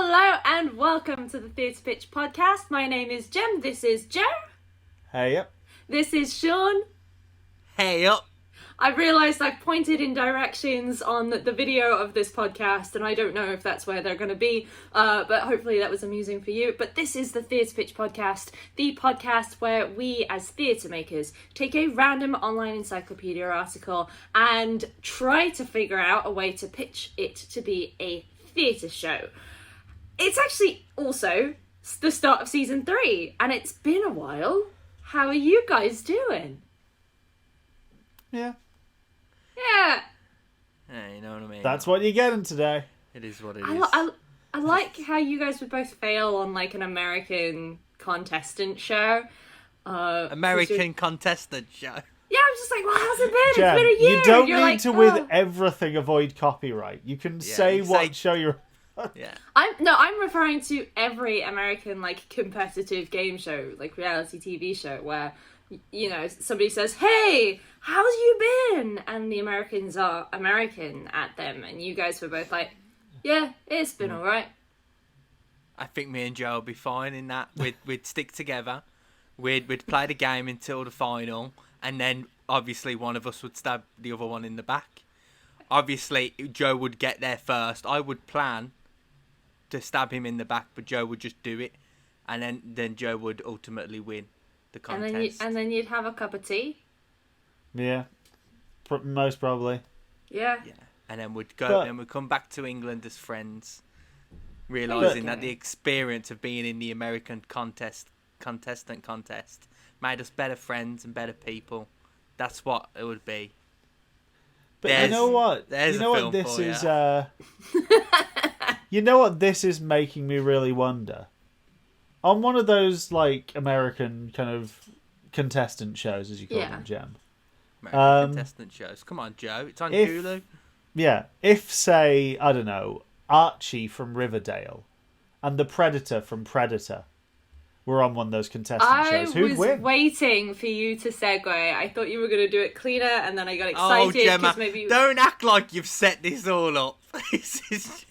Hello and welcome to the Theatre Pitch podcast. My name is Jem. This is Joe. Hey up. This is Sean. Hey up. I've realised I've pointed in directions on the video of this podcast, and I don't know if that's where they're going to be, but hopefully that was amusing for you. But this is the Theatre Pitch podcast, the podcast where we, as theatre makers, take a random online encyclopedia article and try to figure out a way to pitch it to be a theatre show. It's actually also the start of season 3, and it's been a while. How are you guys doing? Yeah. Yeah. Yeah, you know what I mean. That's what you're getting today. It is what it is. I like how you guys would both fail on like an American contestant show. American contestant show. Yeah, I'm just like, well, how's it been? Jem, It's been a year. you don't You're need like, to, oh. with everything, avoid copyright. You can say what show you're... Yeah. I'm referring to every American like competitive game show, like reality TV show, where you know somebody says, "Hey, how's you been?" and the Americans are American at them, and you guys were both like, "Yeah, it's been all right." I think me and Joe will be fine in that. We'd stick together. We'd play the game until the final, and then obviously one of us would stab the other one in the back. Obviously, Joe would get there first. I would plan to stab him in the back, but Joe would just do it, and then Joe would ultimately win the contest. And then you'd have a cup of tea. Yeah. Most probably. Yeah. Yeah. And then we'd go. Then we'd come back to England as friends, realizing that the experience of being in the American contestant contest made us better friends and better people. That's what it would be. But you know what? You know what this is. You know what this is making me really wonder. On one of those like American kind of contestant shows, as you call them, Jem. American contestant shows. Come on, Joe. It's on Hulu. Yeah. If, say, I don't know, Archie from Riverdale and the Predator from Predator were on one of those contestant shows, who'd win? I was waiting for you to segue. I thought you were going to do it cleaner, and then I got excited. Oh, Gemma, maybe don't act like you've set this all up. This is...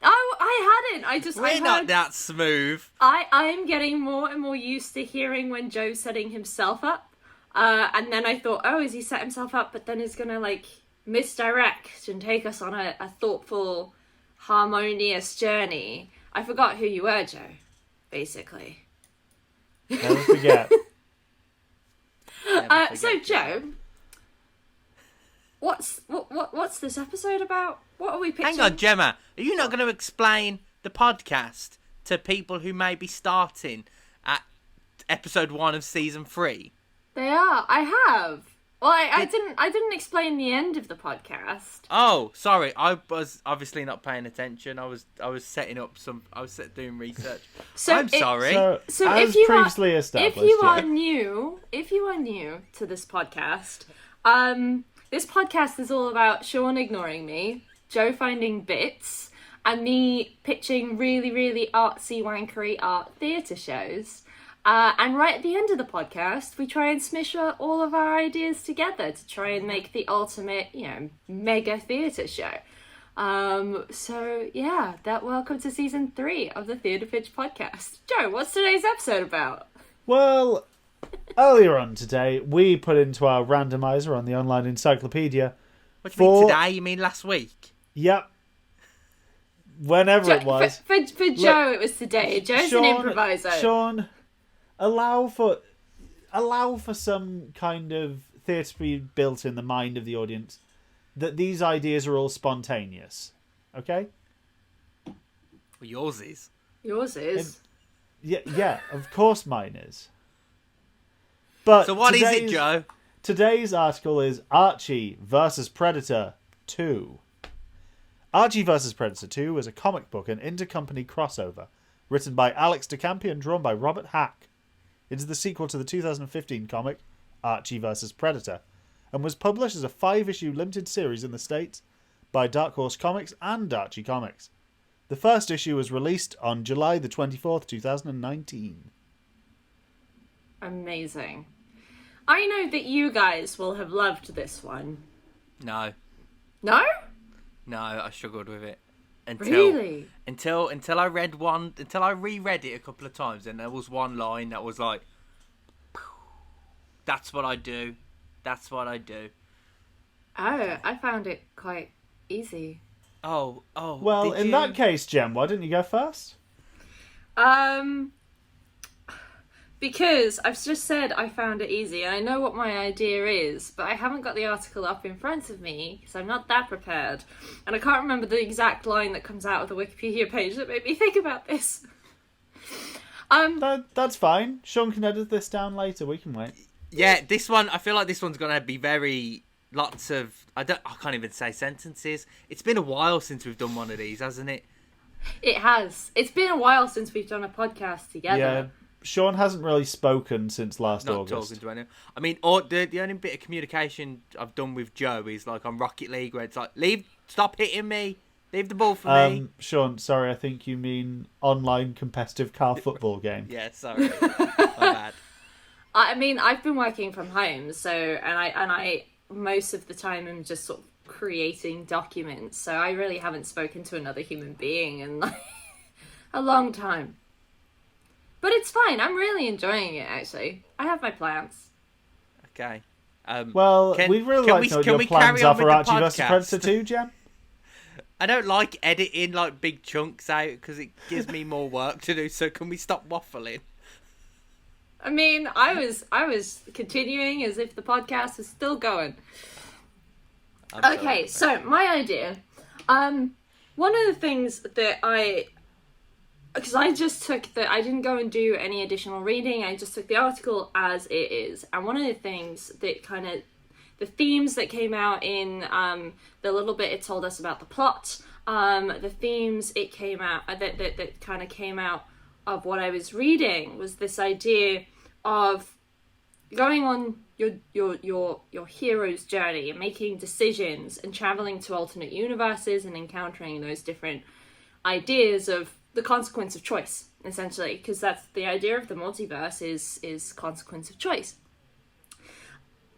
Oh, I hadn't. We're not that smooth. I am getting more and more used to hearing when Joe's setting himself up. And then I thought, oh, is he set himself up? But then he's going to, like, misdirect and take us on a thoughtful, harmonious journey. I forgot who you were, Joe, basically. Never forget. So, Joe, what's this episode about? What are we pitching? Hang on, Gemma. Are you not going to explain the podcast to people who may be starting at episode 1 of season 3? They are. I have. Well, I didn't explain the end of the podcast. Oh, sorry. I was obviously not paying attention. I was setting up some. I was doing research. So sorry. So as previously established, if you are new to this podcast, this podcast is all about Sean ignoring me, Joe finding bits, and me pitching really, really artsy, wankery art theatre shows. And right at the end of the podcast, we try and smish all of our ideas together to try and make the ultimate, mega theatre show. So yeah, welcome to season 3 of the Theatre Pitch podcast. Joe, what's today's episode about? Well, earlier on today, we put into our randomizer on the online encyclopedia. What do you mean today? You mean last week? Yep. Whenever it was. For Joe, it was today. Joe's an improviser. Sean, allow for some kind of theatre to be built in the mind of the audience that these ideas are all spontaneous. Okay? Well, yours is. Yours is. Yeah, of course mine is. But so what is it, Joe? Today's article is Archie vs. Predator 2. Archie vs. Predator 2 is a comic book and intercompany crossover written by Alex DeCampi and drawn by Robert Hack. It is the sequel to the 2015 comic Archie vs. Predator and was published as a 5-issue limited series in the States by Dark Horse Comics and Archie Comics. The first issue was released on July the 24th, 2019. Amazing. I know that you guys will have loved this one. No. No? No, I struggled with it. Really? Until I reread it a couple of times, and there was one line that was like, "That's what I do. That's what I do." Oh, I found it quite easy. Oh. Well, did in you? that case, Jem, why didn't you go first? Because I've just said I found it easy, and I know what my idea is, but I haven't got the article up in front of me, because I'm not that prepared. And I can't remember the exact line that comes out of the Wikipedia page that made me think about this. That's fine. Sean can edit this down later. We can wait. Yeah, this one. I feel like this one's gonna be lots of. I can't even say sentences. It's been a while since we've done one of these, hasn't it? It has. It's been a while since we've done a podcast together. Yeah. Sean hasn't really spoken since last Not August. talking to anyone. I mean, the only bit of communication I've done with Joe is like on Rocket League, where it's like, stop hitting me, leave the ball for me. Sean, sorry, I think you mean online competitive car football game. Yeah, sorry, my bad. I mean, I've been working from home, so and I most of the time am just sort of creating documents. So I really haven't spoken to another human being in like a long time. But it's fine. I'm really enjoying it, actually. I have my plans. Okay. Well, we'd really like to know what your plans are for Archie vs Predator 2, Jem. I don't like editing like big chunks out because it gives me more work to do. So can we stop waffling? I mean, I was continuing as if the podcast was still going. Okay, so my idea. One of the things that because I just took I didn't go and do any additional reading, I just took the article as it is. And one of the things that the themes that came out in the little bit it told us about the plot, the themes it came out, that kind of came out of what I was reading was this idea of going on your hero's journey and making decisions and traveling to alternate universes and encountering those different ideas of the consequence of choice, essentially, because that's the idea of the multiverse is consequence of choice.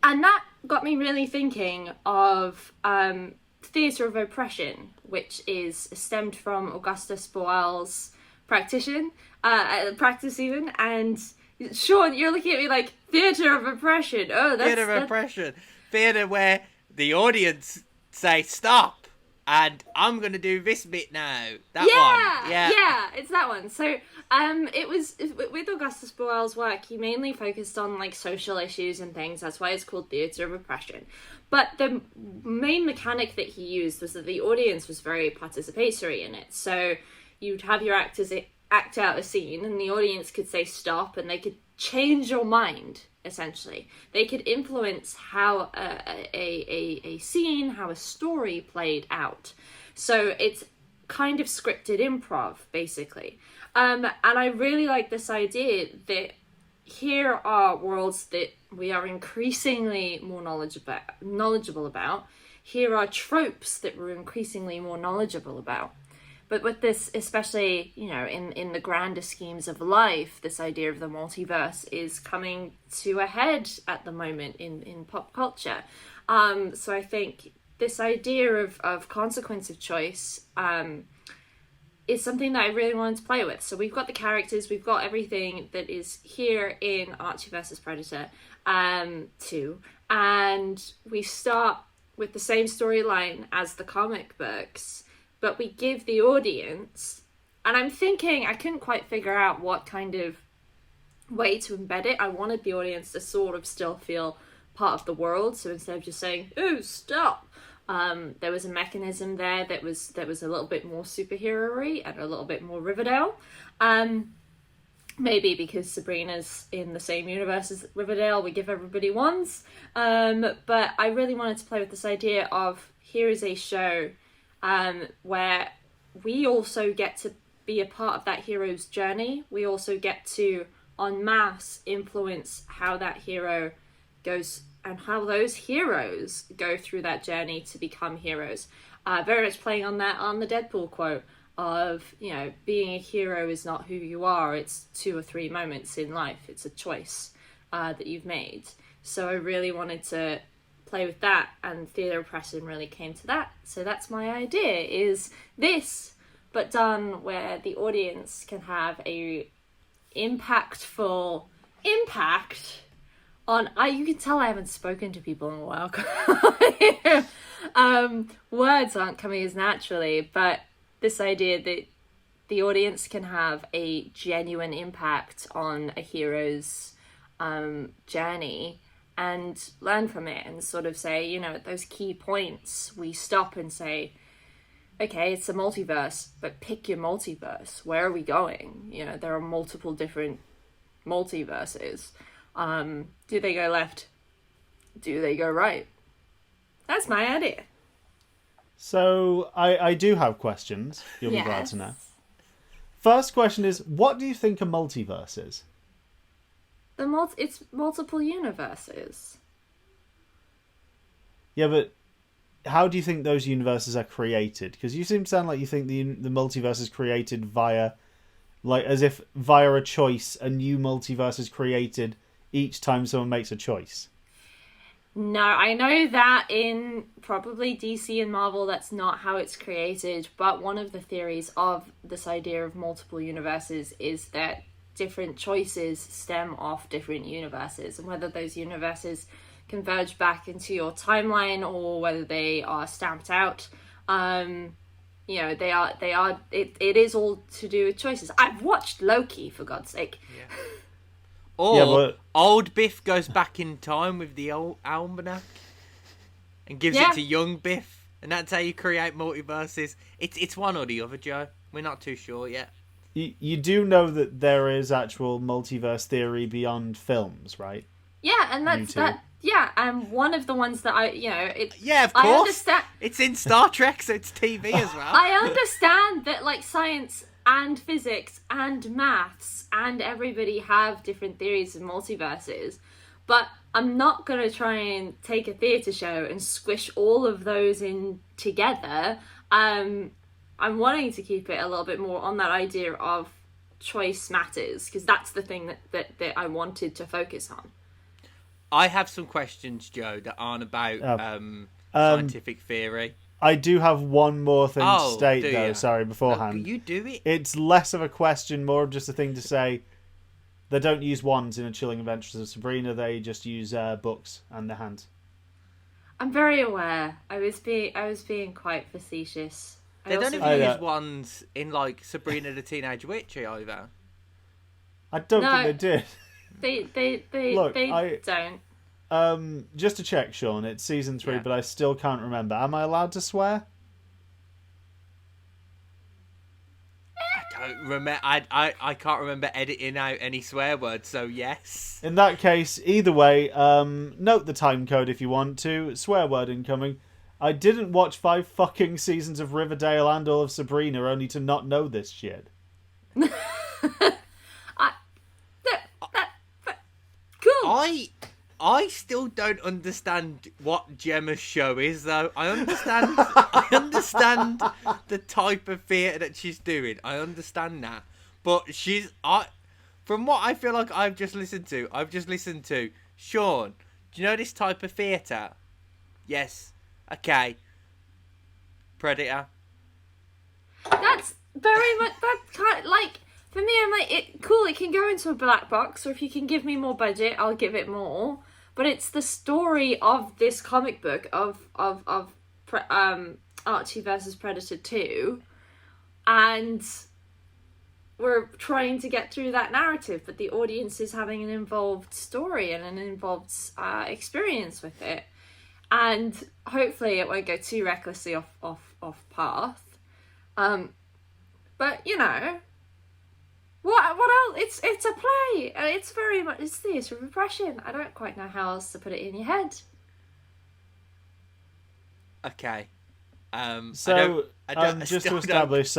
And that got me really thinking of theatre of oppression, which is stemmed from Augustus Boal's practice even. And Sean, you're looking at me like, theatre of oppression. Oh, that's theatre of oppression. Theatre where the audience say stop. And I'm going to do this bit now. That one. Yeah, it's that one. So, it was, with Augustus Boal's work, he mainly focused on, like, social issues and things. That's why it's called Theatre of Oppression. But the main mechanic that he used was that the audience was very participatory in it. So, you'd have your actors act out a scene, and the audience could say stop, and they could change your mind, essentially. They could influence how a scene, how a story played out. So it's kind of scripted improv, basically. And I really like this idea that here are worlds that we are increasingly more knowledgeable about. Here are tropes that we're increasingly more knowledgeable about. But with this, especially, you know, in the grander schemes of life, this idea of the multiverse is coming to a head at the moment in pop culture. So I think this idea of consequence of choice is something that I really wanted to play with. So we've got the characters, we've got everything that is here in Archie vs Predator 2, and we start with the same storyline as the comic books, but we give the audience, and I'm thinking, I couldn't quite figure out what kind of way to embed it. I wanted the audience to sort of still feel part of the world, so instead of just saying, "Oh, stop," there was a mechanism there that was a little bit more superhero-y and a little bit more Riverdale. Maybe because Sabrina's in the same universe as Riverdale, we give everybody wands. But I really wanted to play with this idea of, here is a show where we also get to be a part of that hero's journey. We also get to, en masse, influence how that hero goes and how those heroes go through that journey to become heroes. Very much playing on the Deadpool quote of, you know, being a hero is not who you are, it's 2 or 3 moments in life. It's a choice that you've made. So I really wanted to play with that, and theatre oppression really came to that. So that's my idea, is this but done where the audience can have a impactful impact on. You can tell I haven't spoken to people in a while. Words aren't coming as naturally, but this idea that the audience can have a genuine impact on a hero's journey and learn from it, and sort of say, at those key points, we stop and say, okay, it's a multiverse, but pick your multiverse. Where are we going? There are multiple different multiverses. Do they go left? Do they go right? That's my idea. So I do have questions. You'll be glad to know. First question is, what do you think a multiverse is? It's multiple universes. Yeah, but how do you think those universes are created? Because you seem to sound like you think the multiverse is created via a choice. A new multiverse is created each time someone makes a choice. No, I know that in probably DC and Marvel, that's not how it's created. But one of the theories of this idea of multiple universes is that different choices stem off different universes, and whether those universes converge back into your timeline or whether they are stamped out, it is all to do with choices. I've watched Loki, for God's sake. Yeah. Or old Biff goes back in time with the old almanac and gives it to young Biff, and that's how you create multiverses. It's one or the other, Joe. We're not too sure yet. You do know that there is actual multiverse theory beyond films, right? Yeah, and that's that. Yeah, and one of the ones that yeah, of course. I understand. It's in Star Trek, so it's TV as well. I understand that, science and physics and maths and everybody have different theories of multiverses, but I'm not going to try and take a theatre show and squish all of those in together. I'm wanting to keep it a little bit more on that idea of choice matters, because that's the thing that I wanted to focus on. I have some questions, Joe, that aren't about scientific theory. I do have one more thing to state, though. Sorry, beforehand. You do it. It's less of a question, more of just a thing to say. They don't use wands in A Chilling Adventures of Sabrina. They just use books and their hands. I'm very aware. I was being quite facetious. They don't even use wands in Sabrina the Teenage Witch either. I don't think they did. They Look, don't. Just to check, Sean, it's season 3, but I still can't remember. Am I allowed to swear? I don't remember. I can't remember editing out any swear words, so yes. In that case, either way, note the time code if you want to. Swear word incoming. I didn't watch 5 fucking seasons of Riverdale and all of Sabrina only to not know this shit. Cool. I still don't understand what Gemma's show is, though. I understand the type of theatre that she's doing. I understand that. But from what I feel like I've just listened to, Sean, do you know this type of theatre? Yes. Okay. Predator. That's very much, that's kind of for me, I'm cool, it can go into a black box, or if you can give me more budget, I'll give it more. But it's the story of this comic book of Archie versus Predator 2, and we're trying to get through that narrative, but the audience is having an involved story and an involved experience with it, and hopefully it won't go too recklessly off path. But what else? It's a play, and it's very much theatre of oppression. I don't quite know how else to put it in your head. Okay. So just to establish,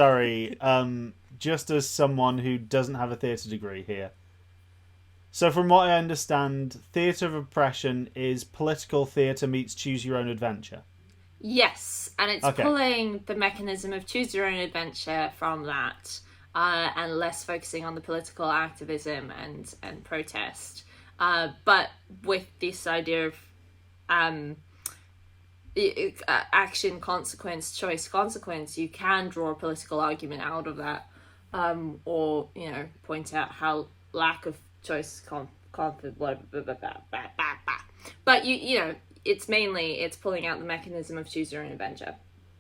just as someone who doesn't have a theatre degree here. So from what I understand, theatre of oppression is political theatre meets choose your own adventure. Yes, and it's pulling the mechanism of choose your own adventure from that. And less focusing on the political activism and protest, but with this idea of action, consequence, choice, consequence, you can draw a political argument out of that, or point out how lack of choice, but it's pulling out the mechanism of choose your own adventure.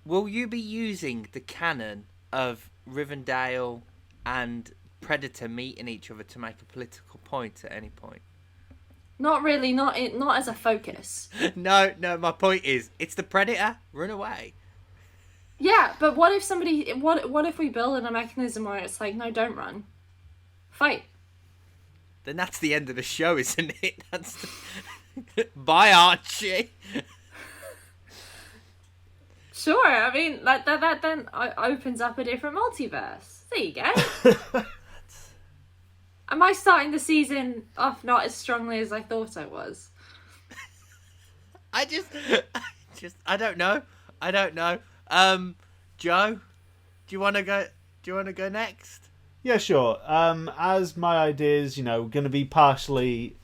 Will you be using the canon of Rivendell and Predator meeting each other to make a political point at any point? Not really, not as a focus. No, my point is, it's the Predator, run away. Yeah, but what if we build in a mechanism where it's like, no, don't run. Fight. Then that's the end of the show, isn't it? Bye, Archie. Sure, I mean, that then opens up a different multiverse. There you go. Am I starting the season off not as strongly as I thought I was? I don't know. Joe, do you want to go next? Yeah, sure. As my idea is, going to be partially,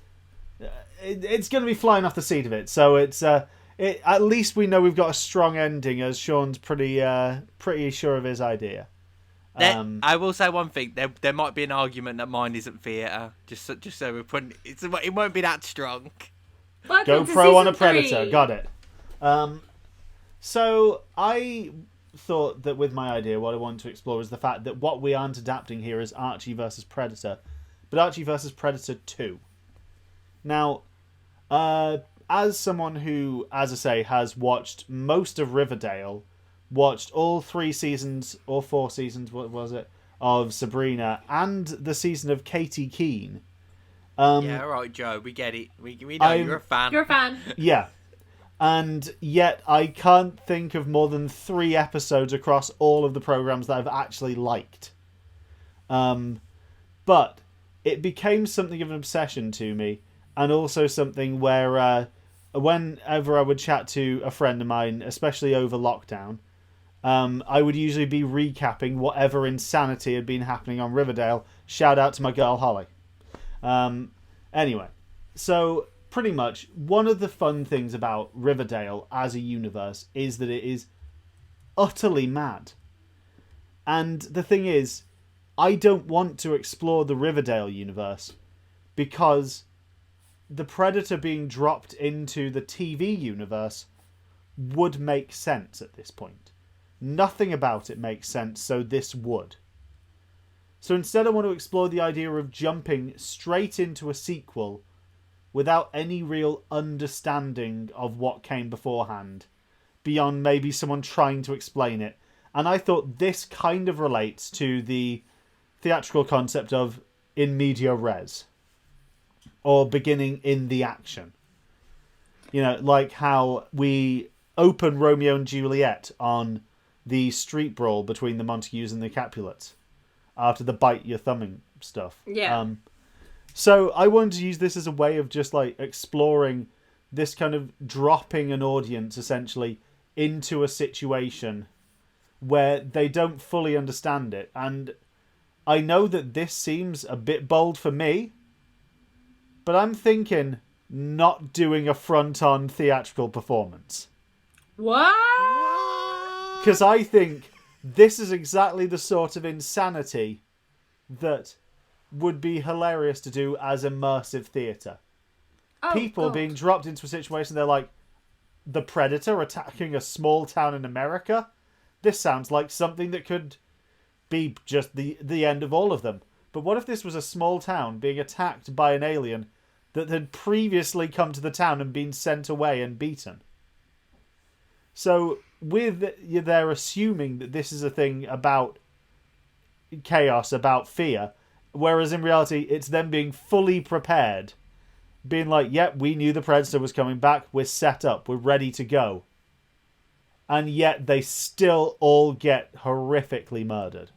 it's going to be flying off the seat of it. So it's at least we know we've got a strong ending, as Sean's pretty sure of his idea. I will say one thing. There might be an argument that mine isn't theatre. Just so we're putting it won't be that strong. Go pro on a Predator. Got it. So I thought that with my idea, what I wanted to explore is the fact that what we aren't adapting here is Archie versus Predator, but Archie versus Predator 2. Now, as someone who, as I say, has watched most of Riverdale, watched all 3 seasons or 4 seasons, what was it, of Sabrina, and the season of Katie Keene. Yeah, all right, Joe, we get it. We know you're a fan. You're a fan. Yeah. And yet I can't think of more than 3 episodes across all of the programs that I've actually liked. But it became something of an obsession to me, and also something where whenever I would chat to a friend of mine, especially over lockdown, I would usually be recapping whatever insanity had been happening on Riverdale. Shout out to my girl Holly. Anyway, so pretty much one of the fun things about Riverdale as a universe is that it is utterly mad. And the thing is, I don't want to explore the Riverdale universe because the Predator being dropped into the TV universe would make sense at this point. Nothing about it makes sense, so this would. So instead I want to explore the idea of jumping straight into a sequel without any real understanding of what came beforehand, beyond maybe someone trying to explain it. And I thought this kind of relates to the theatrical concept of in media res, or beginning in the action. Like how we open Romeo and Juliet on the street brawl between the Montagues and the Capulets after the bite your thumbing stuff. Yeah. So I wanted to use this as a way of just like exploring this kind of dropping an audience essentially into a situation where they don't fully understand it. And I know that this seems a bit bold for me, but I'm thinking not doing a front-on theatrical performance. What? Because I think this is exactly the sort of insanity that would be hilarious to do as immersive theatre. People being dropped into a situation, they're like, the Predator attacking a small town in America? This sounds like something that could be just the end of all of them. But what if this was a small town being attacked by an alien that had previously come to the town and been sent away and beaten? So they're assuming that this is a thing about chaos, about fear, whereas in reality it's them being fully prepared, being like, yep, we knew the Predator was coming back, we're set up, we're ready to go. And yet they still all get horrifically murdered.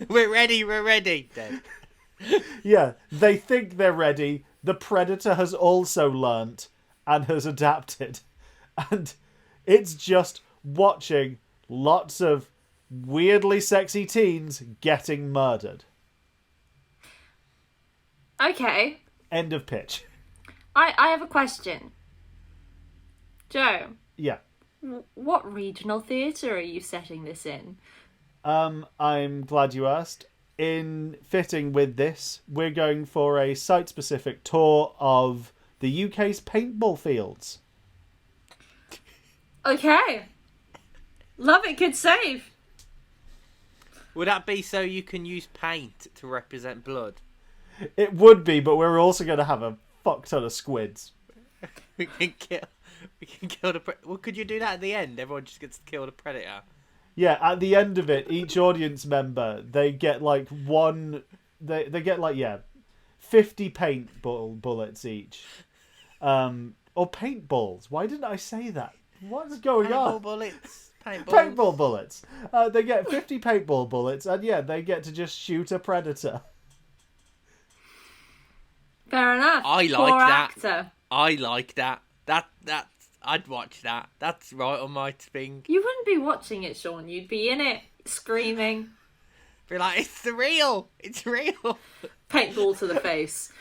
We're ready. Dead. Yeah, they think they're ready. The Predator has also learnt and has adapted. And it's just watching lots of weirdly sexy teens getting murdered. Okay. End of pitch. I have a question. Joe, Yeah. what regional theatre are you setting this in? I'm glad you asked. In fitting with this, we're going for a site-specific tour of the UK's paintball fields. Okay. Love it, good save. Would that be so you can use paint to represent blood? It would be, but we're also going to have a fuck ton of squids. We can kill the. Well, could you do that at the end? Everyone just gets to kill the predator. Yeah, at the end of it, each audience member, they get like one... They get like, 50 paintball bullets each. Or paintballs. Why didn't I say that? What's going on? Paintball bullets. Paintball bullets. They get 50 paintball bullets, and they get to just shoot a predator. Fair enough. I like Poor that. actor. I like that. I'd watch that. That's right on my thing. You wouldn't be watching it, Sean. You'd be in it, screaming. Be like, it's real. It's real. Paintball to the face.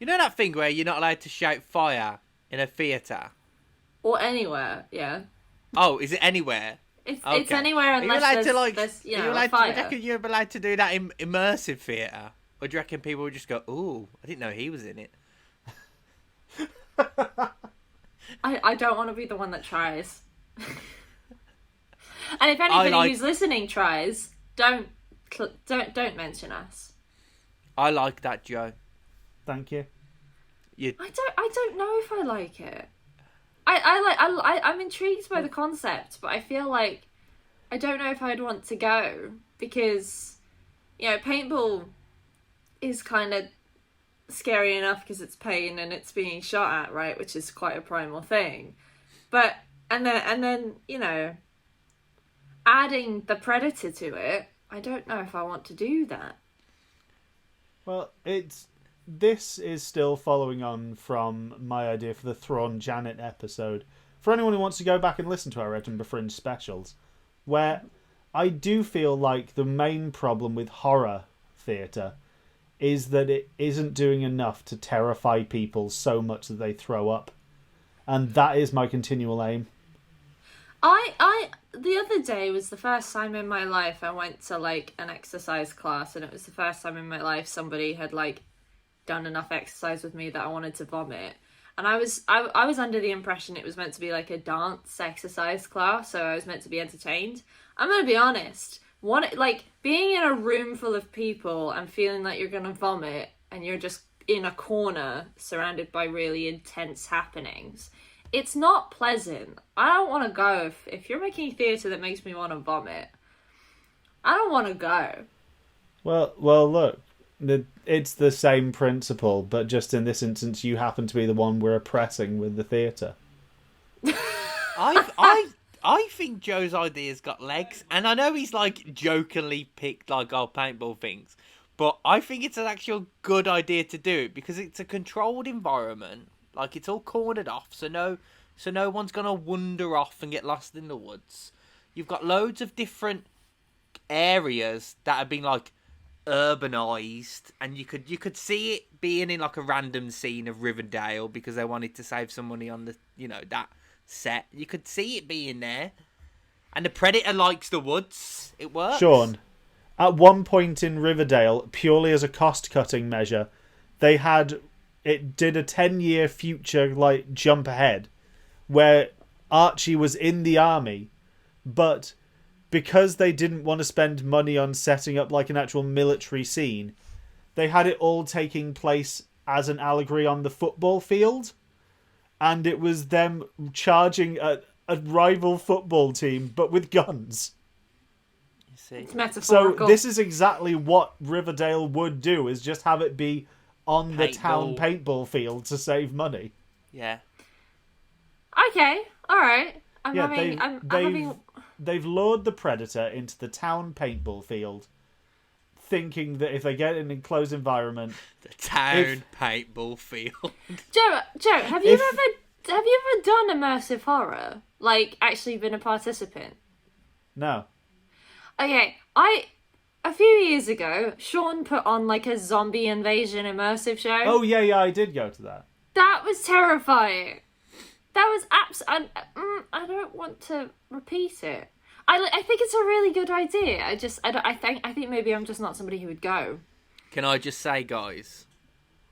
You know that thing where you're not allowed to shout fire in a theatre? Or anywhere, yeah. Oh, is it anywhere? It's Okay. anywhere Are you unless allowed there's, to, like, there's are you a allowed fire. do you reckon you're allowed to do that in immersive theatre? Or do you reckon people would just go, ooh, I didn't know he was in it? I don't want to be the one that tries. And if anybody who's listening tries, don't mention us. I like that, Joe. Thank you. I don't know if I like it. I'm intrigued by the concept, but I feel like I don't know if I'd want to go because, paintball is kind of scary enough because it's pain and it's being shot at, right, which is quite a primal thing. But and then adding the predator to it, I don't know if I want to do that. Well, this is still following on from my idea for the Thrawn Janet episode. For anyone who wants to go back and listen to our Edinburgh Fringe specials, where I do feel like the main problem with horror theatre is that it isn't doing enough to terrify people so much that they throw up. And that is my continual aim. The other day was the first time in my life I went to like an exercise class, and it was the first time in my life somebody had like done enough exercise with me that I wanted to vomit. And I was under the impression it was meant to be like a dance exercise class, so I was meant to be entertained. I'm gonna be honest, being in a room full of people and feeling like you're gonna vomit and you're just in a corner surrounded by really intense happenings, it's not pleasant. I don't want to go. If you're making theatre that makes me want to vomit, I don't want to go. Well, look, it's the same principle, but just in this instance, you happen to be the one we're oppressing with the theatre. I think Joe's idea's got legs, and I know he's like jokingly picked like paintball things, but I think it's an actual good idea to do it because it's a controlled environment. Like, it's all cornered off, so no one's gonna wander off and get lost in the woods. You've got loads of different areas that have been like urbanized, and you could see it being in like a random scene of Riverdale because they wanted to save some money on the that set. You could see it being there, and the predator likes the woods. It works. Sean, at one point in Riverdale, purely as a cost-cutting measure, it did a 10-year future like jump ahead where Archie was in the army, but because they didn't want to spend money on setting up like an actual military scene, they had it all taking place as an allegory on the football field, and it was them charging a rival football team but with guns. You see, it's metaphorical. So this is exactly what Riverdale would do, is just have it be on the town paintball field to save money. Yeah. Okay, alright. They've lured the predator into the town paintball field, thinking that if they get in an enclosed environment... The town paintball field. Joe, have you ever done immersive horror? Like, actually been a participant? No. Okay, a few years ago, Sean put on like a zombie invasion immersive show. Oh, yeah, I did go to that. That was terrifying. was I don't want to repeat it. I think it's a really good idea. I think maybe I'm just not somebody who would go. Can I just say, guys,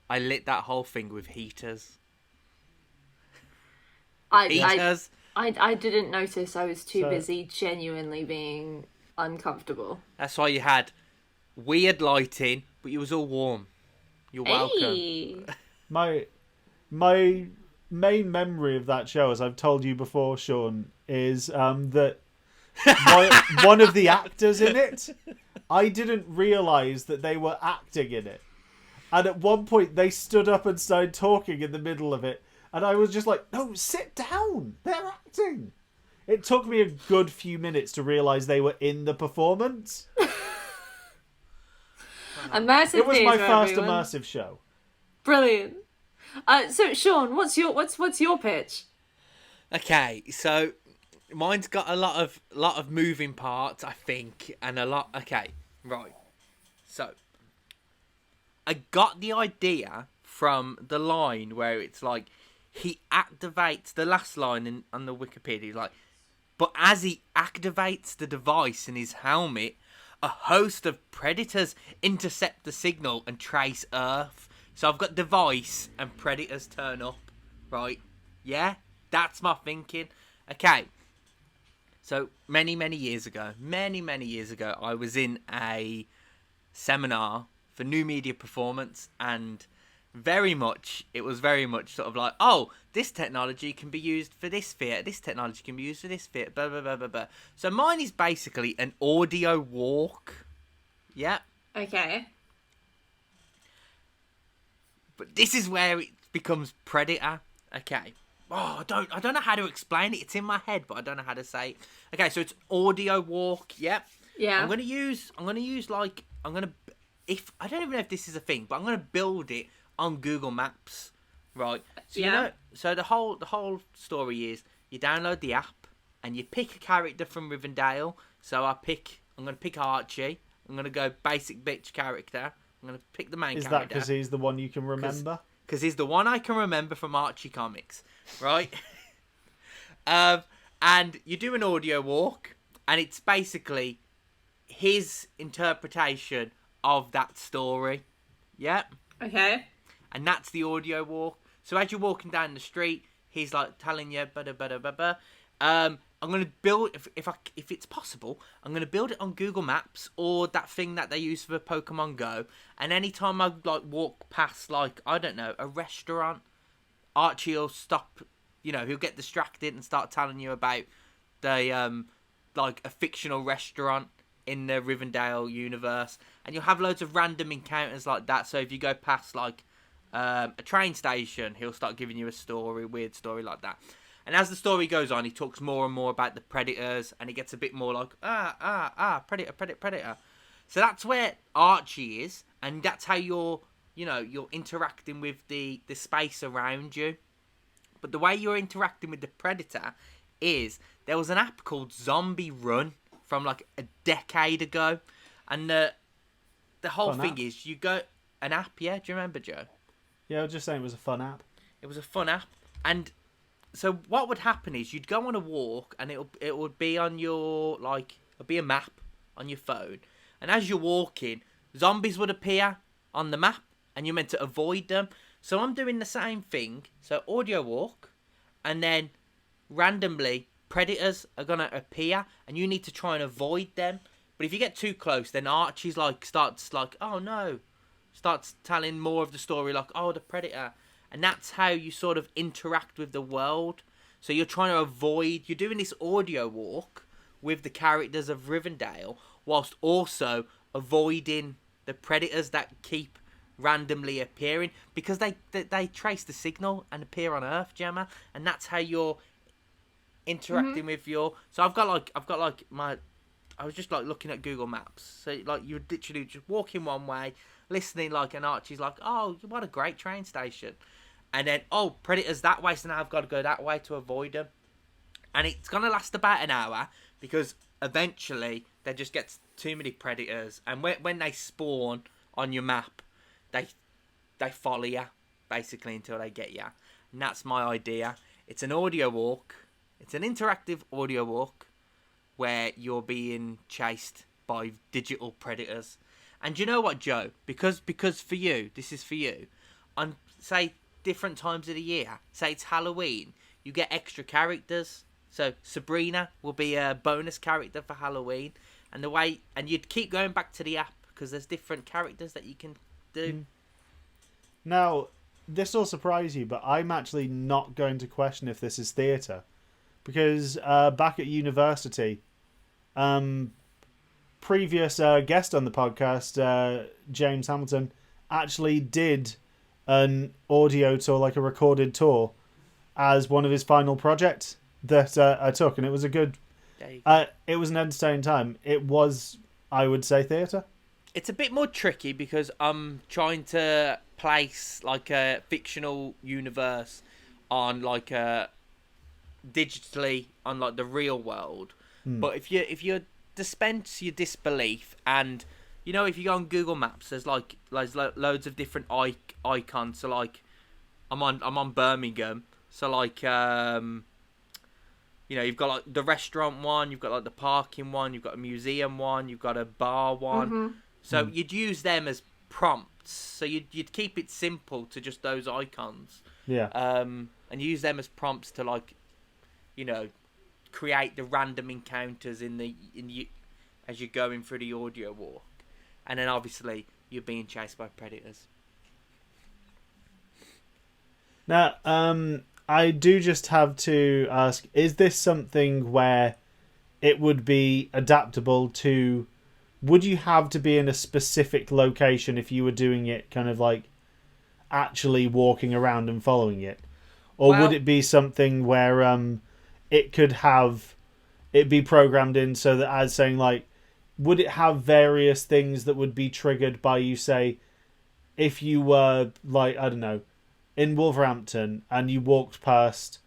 I lit that whole thing with heaters. Heaters. I didn't notice. I was too busy genuinely being uncomfortable. That's why you had weird lighting, but you was all warm. You're welcome. Hey. My main memory of that show, as I've told you before, Sean, is that one of the actors in it, I didn't realise that they were acting in it. And at one point, they stood up and started talking in the middle of it. And I was just like, no, sit down. They're acting. It took me a good few minutes to realise they were in the performance. Immersive It was my theatre, first everyone. immersive show. Brilliant. So Sean, what's your pitch? Okay, so mine's got a lot of moving parts, I think, and a lot. Okay, right. So I got the idea from the line where it's like he activates the last line on the Wikipedia, like, but as he activates the device in his helmet, a host of predators intercept the signal and trace Earth. So I've got device and predators turn up, right? Yeah, that's my thinking. Okay, so many years ago, I was in a seminar for new media performance, and it was very much sort of like, oh, this technology can be used for this theatre, this technology can be used for this theatre, blah, blah, blah, blah, blah. So mine is basically an audio walk. Yeah. Okay. But this is where it becomes Predator. Okay. Oh, I don't know how to explain it. It's in my head, but I don't know how to say it. Okay, so it's audio walk. Yep. Yeah. I'm gonna use like if I don't even know if this is a thing, but I'm gonna build it on Google Maps, right? So you know, so the whole story is you download the app and you pick a character from Rivendell. So I'm gonna pick Archie. I'm gonna go basic bitch character. I'm gonna pick the main character. Is that because he's the one you can remember? Because he's the one I can remember from Archie comics, right? And you do an audio walk, and it's basically his interpretation of that story. Yep. Okay. And that's the audio walk. So as you're walking down the street, he's like telling you, I'm gonna build if it's possible. I'm gonna build it on Google Maps or that thing that they use for Pokemon Go. And anytime I like walk past, like, I don't know, a restaurant, Archie will stop. You know, he'll get distracted and start telling you about the like a fictional restaurant in the Rivendell universe, and you'll have loads of random encounters like that. So if you go past like a train station, he'll start giving you a weird story like that. And as the story goes on, he talks more and more about the predators, and it gets a bit more like predator. So that's where Archie is, and that's how you're interacting with the space around you. But the way you're interacting with the predator is there was an app called Zombie Run from like a decade ago, and the whole Fun thing app. is you go an app. Yeah, do you remember, Joe? Yeah, I was just saying it was a fun app. It was a fun app, and so what would happen is you'd go on a walk, and it would be on your it'll be a map on your phone, and as you're walking, zombies would appear on the map, and you're meant to avoid them. So I'm doing the same thing. So audio walk, and then randomly predators are gonna appear, and you need to try and avoid them. But if you get too close, then Archie's starts oh no, starts telling more of the story, like, oh, the predator. And that's how you sort of interact with the world. So you're trying to you're doing this audio walk with the characters of Rivendell, whilst also avoiding the predators that keep randomly appearing, because they trace the signal and appear on Earth, Gemma, and that's how you're interacting with your. So I've got my. I was just like looking at Google Maps. So like you're literally just walking one way, listening like an Archie's like, oh, what a great train station, and then oh, predators that way, so now I've got to go that way to avoid them, and it's gonna last about an hour because eventually there just gets too many predators, and when they spawn on your map, they follow you basically until they get you, and that's my idea. It's an audio walk. It's an interactive audio walk where you're being chased by digital predators. And you know what, Joe? Because for you, this is for you. On, say, different times of the year, say it's Halloween, you get extra characters. So Sabrina will be a bonus character for Halloween. And you'd keep going back to the app because there's different characters that you can do. Now, this will surprise you, but I'm actually not going to question if this is theatre. Because back at university, previous guest on the podcast, James Hamilton, actually did an audio tour, like a recorded tour, as one of his final projects that I took. And it was a good... it was an entertaining time. It was, I would say, theatre. It's a bit more tricky because I'm trying to place like a fictional universe on like a digitally on like the real world. But if you dispense your disbelief, and you know, if you go on Google Maps, there's loads of different icons. So like I'm on Birmingham. So like you know, you've got like the restaurant one, you've got like the parking one, you've got a museum one, you've got a bar one. So you'd use them as prompts. So you'd keep it simple to just those icons. Yeah. And use them as prompts to, like, you know, create the random encounters as you're going through the audio walk. And then obviously you're being chased by predators. Now, I do just have to ask, is this something where it would be adaptable to... Would you have to be in a specific location if you were doing it kind of like actually walking around and following it? Or would it be something where it could have... it be programmed in so that, as saying, like, would it have various things that would be triggered by you, say, if you were, like, I don't know, in Wolverhampton and you walked past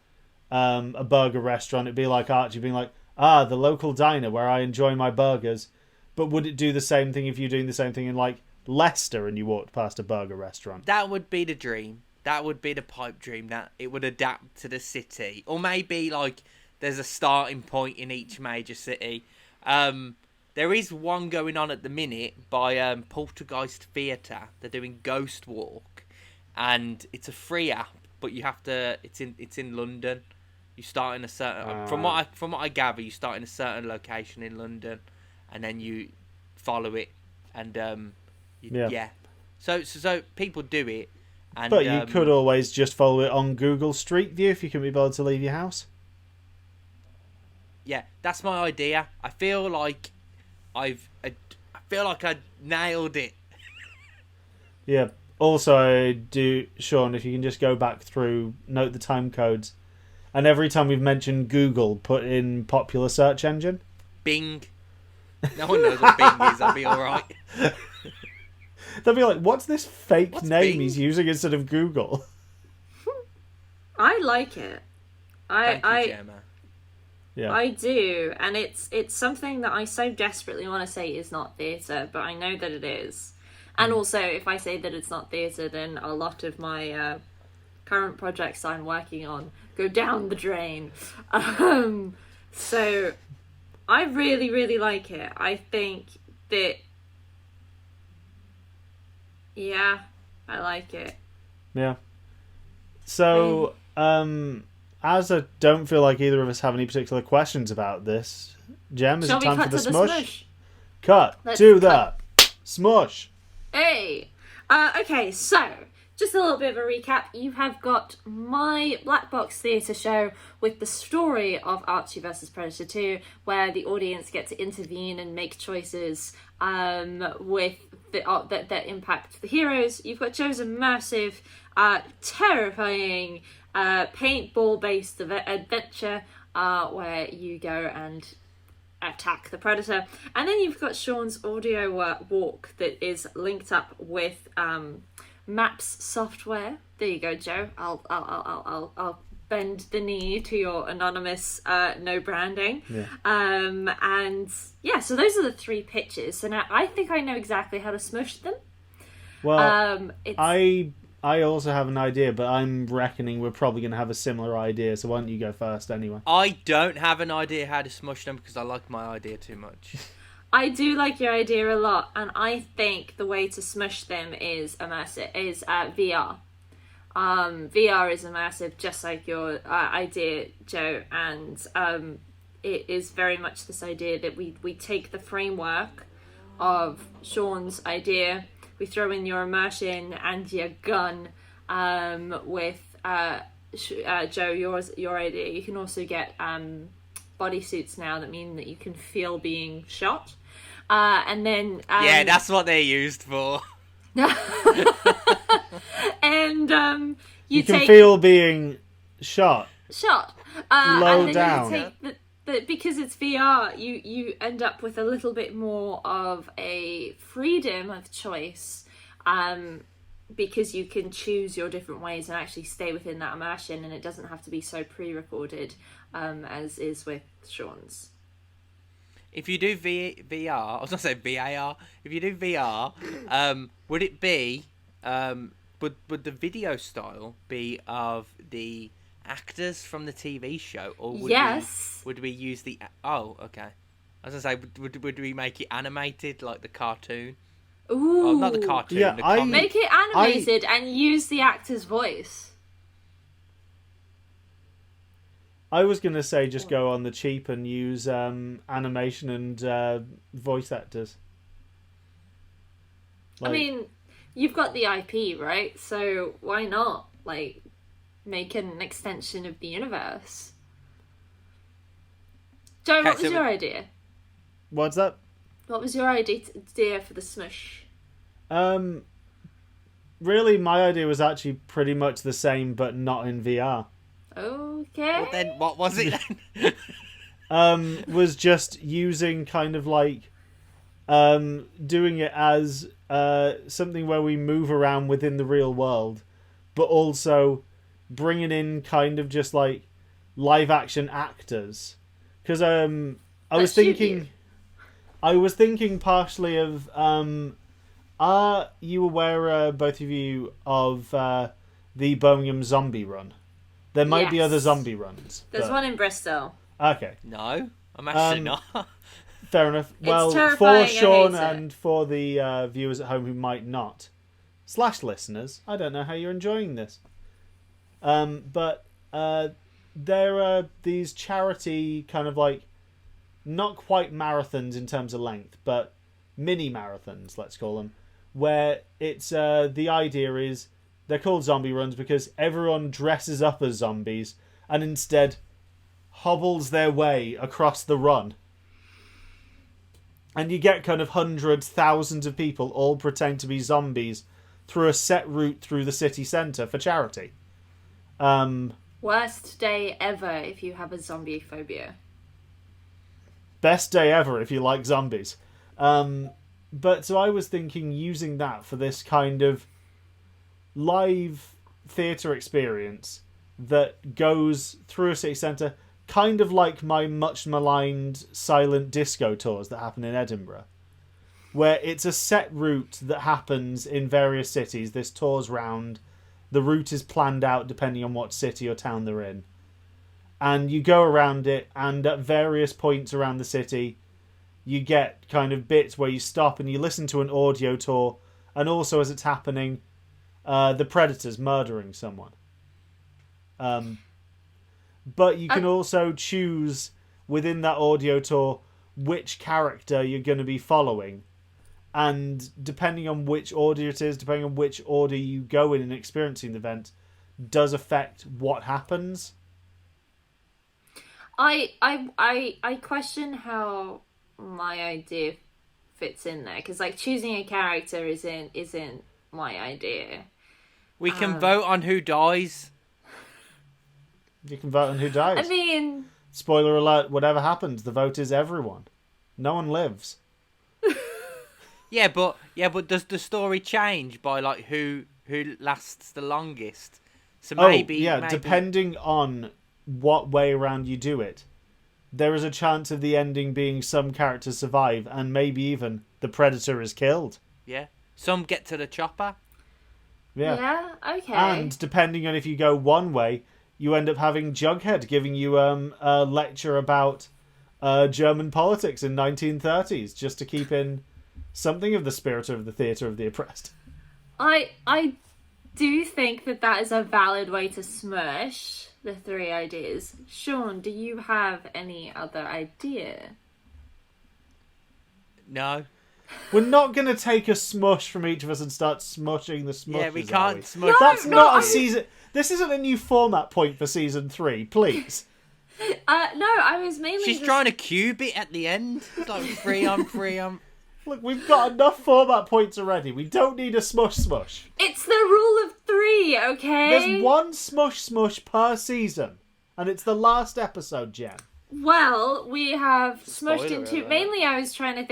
a burger restaurant, it'd be like Archie being like, the local diner where I enjoy my burgers. But would it do the same thing if you're doing the same thing in, like, Leicester and you walked past a burger restaurant? That would be the dream. That would be the pipe dream, that it would adapt to the city. Or maybe, like, there's a starting point in each major city. There is one going on at the minute by Poltergeist Theatre. They're doing Ghost Walk. And it's a free app, but you have to... It's in London. You start in a certain... From what I gather, you start in a certain location in London. And then you follow it, and So people do it, and but you could always just follow it on Google Street View if you can be bothered to leave your house. Yeah, that's my idea. I feel like I nailed it. Yeah. Also, I do, Sean, if you can just go back through, note the time codes, and every time we've mentioned Google, put in popular search engine. Bing. No one knows what Bing is. I'll be all right. They'll be like, "What's this fake name Bing? he's using instead of Google?" I like it. Thank you, Gemma. Yeah, I do, and it's something that I so desperately want to say is not theatre, but I know that it is. And also, if I say that it's not theatre, then a lot of my current projects I'm working on go down the drain. So I really, really like it. I think that, yeah, I like it. yeah. So, as I don't feel like either of us have any particular questions about this, Jem, is Shall it we time cut for the to smush? Cut Let's to cut. the smush. Hey! Okay, so, just a little bit of a recap. You have got my Black Box Theatre show with the story of Archie vs. Predator 2, where the audience get to intervene and make choices with that impact the heroes. You've got Joe's immersive, terrifying, paintball-based adventure, where you go and attack the predator. And then you've got Sean's audio walk that is linked up with Maps software. There you go, Joe. I'll bend the knee to your anonymous no branding. Yeah. And yeah, so those are the three pitches. So now I think I know exactly how to smush them. Well, I I also have an idea, but I'm reckoning we're probably going to have a similar idea, so why don't you go first anyway? I don't have an idea how to smush them because I like my idea too much. I do like your idea a lot, and I think the way to smush them is VR. VR is immersive, just like your idea, Joe, and it is very much this idea that we take the framework of Sean's idea, we throw in your immersion and your gun with Joe, your idea. You can also get bodysuits now that mean that you can feel being shot. And then yeah, that's what they're used for. And you can feel being shot. Low and then down. You take because it's VR, you end up with a little bit more of a freedom of choice, because you can choose your different ways and actually stay within that immersion, and it doesn't have to be so pre-recorded as is with Sean's. If you do VR, I was going to say VAR. If you do VR, would it be, would the video style be of the actors from the TV show, or would we use the? Oh, okay. I was gonna say, would we make it animated like the cartoon? Ooh, well, not the cartoon. Yeah, the comic. Make it animated and use the actor's voice. I was gonna say just go on the cheap and use animation and voice actors. I mean, you've got the IP, right? So why not make an extension of the universe? Joe, what was your idea? What's that? What was your idea for the smush? Really, my idea was actually pretty much the same, but not in VR. Okay. Well, then what was it then? Was just using kind of doing it as something where we move around within the real world, but also bringing in kind of just live action actors. Because I was thinking partially of are you aware, both of you, of the Birmingham zombie run? There might be other zombie runs. There's one in Bristol. Okay. No, I'm actually not. Fair enough. Well, for Sean and for the viewers at home who might not, / listeners, I don't know how you're enjoying this. But there are these charity kind of not quite marathons in terms of length, but mini marathons, let's call them, where it's the idea is they're called zombie runs because everyone dresses up as zombies and instead hobbles their way across the run. And you get kind of hundreds, thousands of people all pretend to be zombies through a set route through the city centre for charity. Worst day ever if you have a zombie phobia. Best day ever if you like zombies. But so I was thinking using that for this kind of live theatre experience that goes through a city centre, kind of like my much maligned silent disco tours that happen in Edinburgh, where it's a set route that happens in various cities. This tour's round. The route is planned out depending on what city or town they're in. And you go around it, and at various points around the city, you get kind of bits where you stop and you listen to an audio tour, and also as it's happening, the Predator's murdering someone. But you can also choose within that audio tour which character you're going to be following. And depending on which order it is, depending on which order you go in experiencing the event, does affect what happens. I question how my idea fits in there, because choosing a character isn't my idea. We can vote on who dies. You can vote on who dies. I mean, spoiler alert, whatever happens, the vote is everyone. No one lives. Yeah, but does the story change by who lasts the longest? So maybe depending on what way around you do it, there is a chance of the ending being some characters survive and maybe even the Predator is killed. Yeah. Some get to the chopper. Yeah, okay. And depending on if you go one way, you end up having Jughead giving you a lecture about German politics in 1930s, just to keep in something of the spirit of the theatre of the oppressed. I do think that is a valid way to smush the three ideas. Sean, do you have any other idea? No. We're not going to take a smush from each of us and start smushing the smushes. Yeah, we can't smush. That's not a season. This isn't a new format point for season 3, please. No, I was mainly. She's trying to cube it at the end. It's like free on. Look, we've got enough format points already. We don't need a smush. It's the rule of 3, okay? There's one smush per season, and it's the last episode, Jen. Well, we have smushed Spoiler into. alert. Mainly, I was trying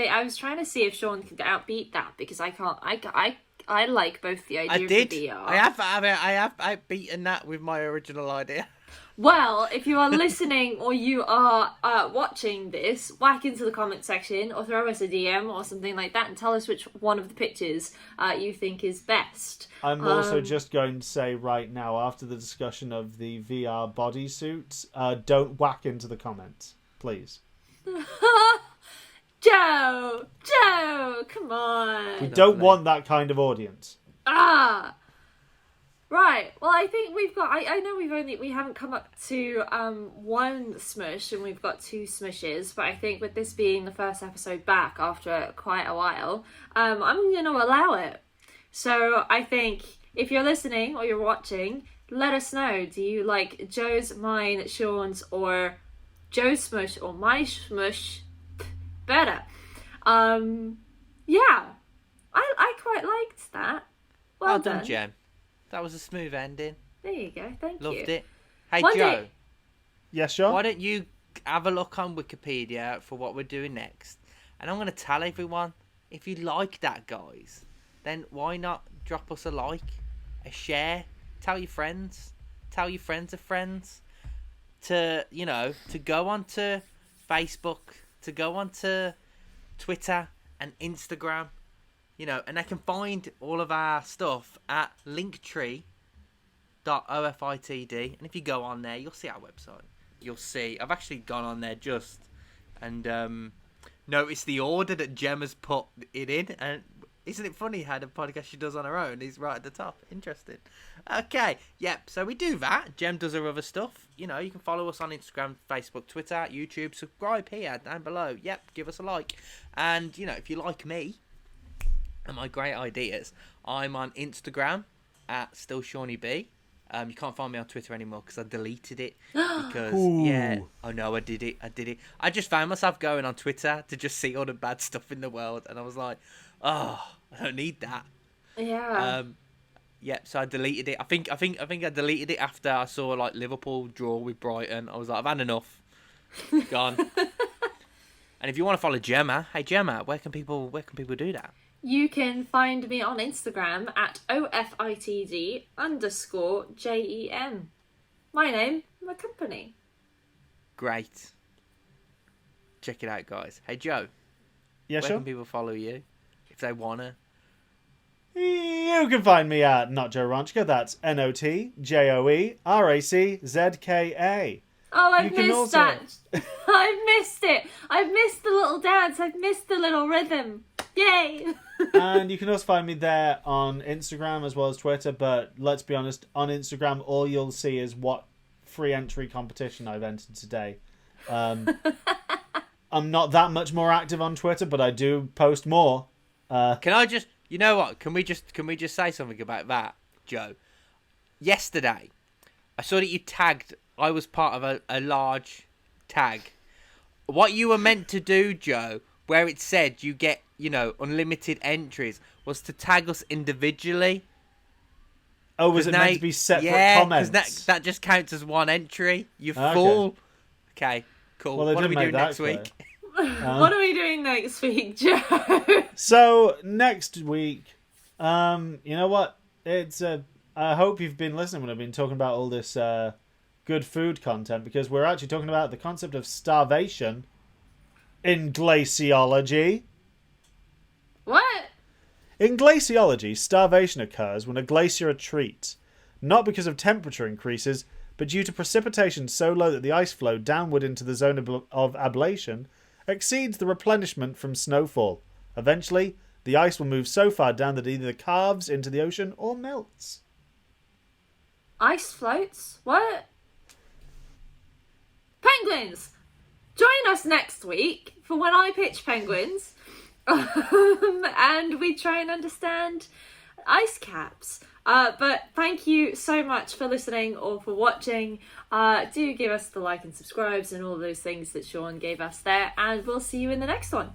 to see if Sean could outbeat that because I can't. I like both the idea I did. of the VR. I have beaten that with my original idea. Well, if you are listening or you are watching this, whack into the comment section or throw us a DM or something like that and tell us which one of the pictures you think is best. I'm also just going to say right now, after the discussion of the VR bodysuits, don't whack into the comments, please. Joe, come on. We don't want that kind of audience. Right. Well, I think we've got. I know we haven't come up to one smush, and we've got 2 smushes. But I think with this being the first episode back after quite a while, I'm going to allow it. So I think if you're listening or you're watching, let us know. Do you like Joe's, mine, Sean's, or Joe's smush or my smush better? Yeah, I quite liked that. Well done, Jem. That was a smooth ending. There you go. Thank you. Loved it. Hey, One Joe. day- Yes, Sean? Why don't you have a look on Wikipedia for what we're doing next? And I'm going to tell everyone, if you like that, guys, then why not drop us a like, a share, tell your friends of friends, to go onto Facebook, to go onto Twitter and Instagram, and they can find all of our stuff at linktree.ofitd. And if you go on there, you'll see our website. You'll see. I've actually gone on there and noticed the order that Gemma's put it in. And isn't it funny how the podcast she does on her own is right at the top? Interesting. Okay. Yep. So we do that. Gem does her other stuff. You can follow us on Instagram, Facebook, Twitter, YouTube. Subscribe here down below. Yep. Give us a like. And, if you like me and my great ideas, I'm on Instagram at StillShawnyB. You can't find me on Twitter anymore because I deleted it. Because, I did it. I just found myself going on Twitter to just see all the bad stuff in the world. And I was like, I don't need that. Yeah. So I deleted it. I think I deleted it after I saw Liverpool draw with Brighton. I was like, I've had enough. Gone. And if you want to follow Gemma, hey Gemma, where can people do that? You can find me on Instagram at OFITD_JEM. My name, my company. Great. Check it out, guys. Hey Joe. Yeah, where sure. can people follow you if they wanna? You can find me at Not Joe Ranchka. That's NOTJOERACZKA. Oh, I've You can missed also- that. I've missed it. I've missed the little dance. I've missed the little rhythm. Yay. And you can also find me there on Instagram as well as Twitter. But let's be honest, on Instagram, all you'll see is what free entry competition I've entered today. I'm not that much more active on Twitter, but I do post more. Can I just, you know what? Can we just say something about that, Joe? Yesterday, I saw that you tagged. I was part of a large tag. What you were meant to do, Joe, where it said you get, unlimited entries, was to tag us individually. Oh, was it meant to be separate comments? Yeah, because that just counts as one entry. You fool. Okay, cool. Well, they what are didn't we make doing that next clear. week? What are we doing next week, Joe? So next week, you know what? It's I hope you've been listening when I've been talking about all this good food content, because we're actually talking about the concept of starvation in glaciology. What? In glaciology, starvation occurs when a glacier retreats, not because of temperature increases, but due to precipitation so low that the ice flow downward into the zone of ablation exceeds the replenishment from snowfall. Eventually, the ice will move so far down that it either calves into the ocean or melts. Ice floats? What? Penguins! Join us next week for when I pitch penguins. And we try and understand ice caps. But thank you so much for listening or for watching. Do give us the like and subscribes and all those things that Sean gave us there. And we'll see you in the next one.